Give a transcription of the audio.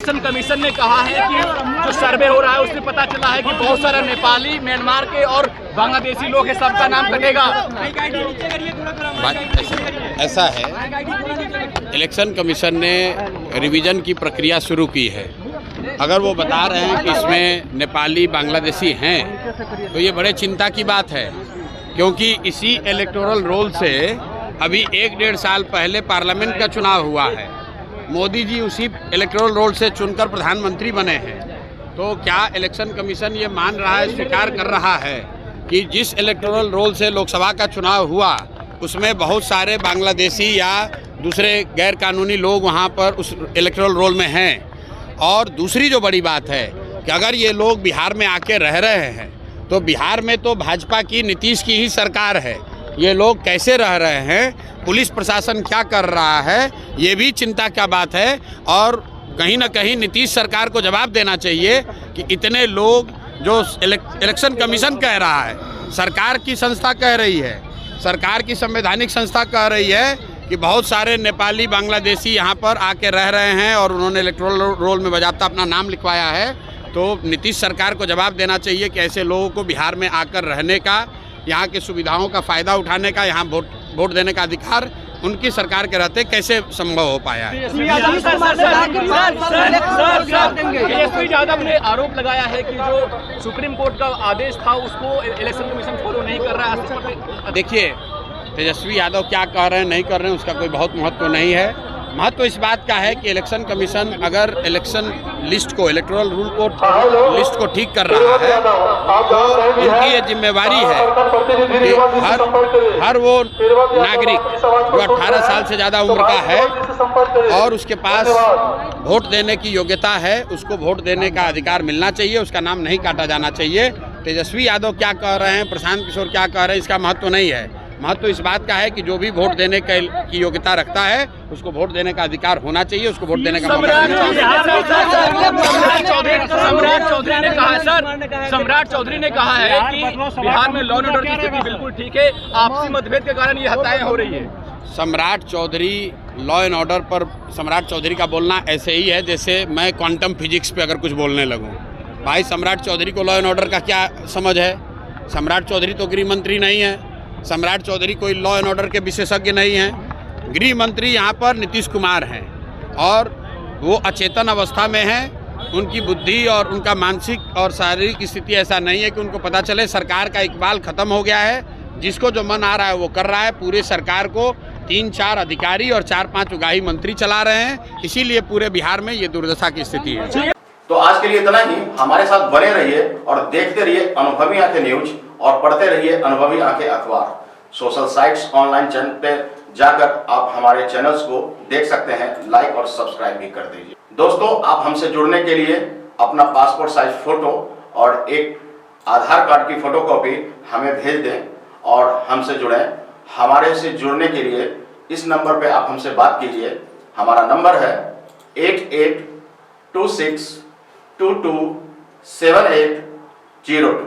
Election commission ने कहा है कि जो सर्वे हो रहा है उसमें पता चला है कि बहुत सारे नेपाली, म्यांमार के और बांग्लादेशी लोग हैं, सबका नाम कटेगा। ऐसा है, इलेक्शन कमीशन ने रिवीजन की प्रक्रिया शुरू की है। अगर वो बता रहे हैं कि इसमें नेपाली, बांग्लादेशी हैं तो ये बड़े चिंता की बात है, क्योंकि इसी इलेक्टोरल रोल से अभी 1-1.5 साल पहले पार्लियामेंट का चुनाव हुआ है। मोदी जी उसी इलेक्टोरल रोल से चुनकर प्रधानमंत्री बने हैं। तो क्या इलेक्शन कमीशन ये मान रहा है, स्वीकार कर रहा है कि जिस इलेक्टोरल रोल से लोकसभा का चुनाव हुआ उसमें बहुत सारे बांग्लादेशी या दूसरे गैर कानूनी लोग वहाँ पर उस इलेक्टोरल रोल में हैं? और दूसरी जो बड़ी बात है कि अगर ये लोग बिहार में आके रह रहे हैं तो बिहार में तो भाजपा की, नीतीश की ही सरकार है। ये लोग कैसे रह रहे हैं, पुलिस प्रशासन क्या कर रहा है, ये भी चिंता का बात है। और कहीं ना कहीं नीतीश सरकार को जवाब देना चाहिए कि इतने लोग, जो इलेक्शन कमीशन कह रहा है, सरकार की संस्था कह रही है, सरकार की संवैधानिक संस्था कह रही है कि बहुत सारे नेपाली, बांग्लादेशी यहाँ पर आके रह रहे हैं और उन्होंने इलेक्टोरल रोल में बाकायदा अपना नाम लिखवाया है। तो नीतीश सरकार को जवाब देना चाहिए कि ऐसे लोगों को बिहार में आकर रहने का, यहाँ की सुविधाओं का फ़ायदा उठाने का, यहाँ वोट देने का अधिकार उनकी सरकार के रहते कैसे संभव हो पाया है। तेजस्वी यादव ने आरोप लगाया है कि जो सुप्रीम कोर्ट का आदेश था उसको इलेक्शन कमीशन फॉलो नहीं कर रहा है। देखिए, तेजस्वी यादव क्या कह रहे हैं, नहीं कर रहे हैं, उसका कोई बहुत महत्व नहीं है। महत्व इस बात का है कि इलेक्शन कमीशन अगर इलेक्शन लिस्ट को, इलेक्टोरल रूल को, लिस्ट को ठीक कर रहा है तो उनकी ये जिम्मेवारी है कि हर वो नागरिक जो 18 साल से ज़्यादा उम्र का है और उसके पास वोट देने की योग्यता है, उसको वोट देने का अधिकार मिलना चाहिए, उसका नाम नहीं काटा जाना चाहिए। तेजस्वी यादव क्या कह रहे हैं, प्रशांत किशोर क्या कह रहे हैं, इसका महत्व नहीं है। महत्व इस बात का है कि जो भी वोट देने की योग्यता रखता है उसको वोट देने का अधिकार होना चाहिए, उसको वोट देने का मौका मिलना चाहिए। सम्राट चौधरी ने कहा है कि बिहार में लॉ एंड ऑर्डर की स्थिति बिल्कुल ठीक है, आपसी मतभेद के कारण ये हत्याएं हो रही है। सम्राट चौधरी लॉ एंड ऑर्डर पर, सम्राट चौधरी का बोलना ऐसे ही है जैसे मैं क्वांटम फिजिक्स पे अगर कुछ बोलने लगूं। भाई, सम्राट चौधरी को लॉ एंड ऑर्डर का क्या समझ है? सम्राट चौधरी तो गृह मंत्री नहीं है, सम्राट चौधरी कोई लॉ एंड ऑर्डर के विशेषज्ञ नहीं हैं। गृह मंत्री यहाँ पर नीतीश कुमार हैं और वो अचेतन अवस्था में हैं। उनकी बुद्धि और उनका मानसिक और शारीरिक स्थिति ऐसा नहीं है कि उनको पता चले। सरकार का इकबाल खत्म हो गया है, जिसको जो मन आ रहा है वो कर रहा है। पूरे सरकार को 3-4 अधिकारी और 4-5 उगाही मंत्री चला रहे हैं, इसीलिए पूरे बिहार में ये दुर्दशा की स्थिति है। तो आज के लिए इतना ही। हमारे साथ बने रहिए और देखते रहिए अनुभवी आंखें न्यूज और पढ़ते रहिए अनुभवी आंखें अखबार। सोशल साइट्स, ऑनलाइन चैनल पे जाकर आप हमारे चैनल्स को देख सकते हैं, लाइक और सब्सक्राइब भी कर दीजिए। दोस्तों, आप हमसे जुड़ने के लिए अपना पासपोर्ट साइज फोटो और एक आधार कार्ड की फोटोकॉपी हमें भेज दें और हमसे जुड़ें। हमारे से जुड़ने के लिए इस नंबर पे आप हमसे बात कीजिए। हमारा नंबर है 8826227802।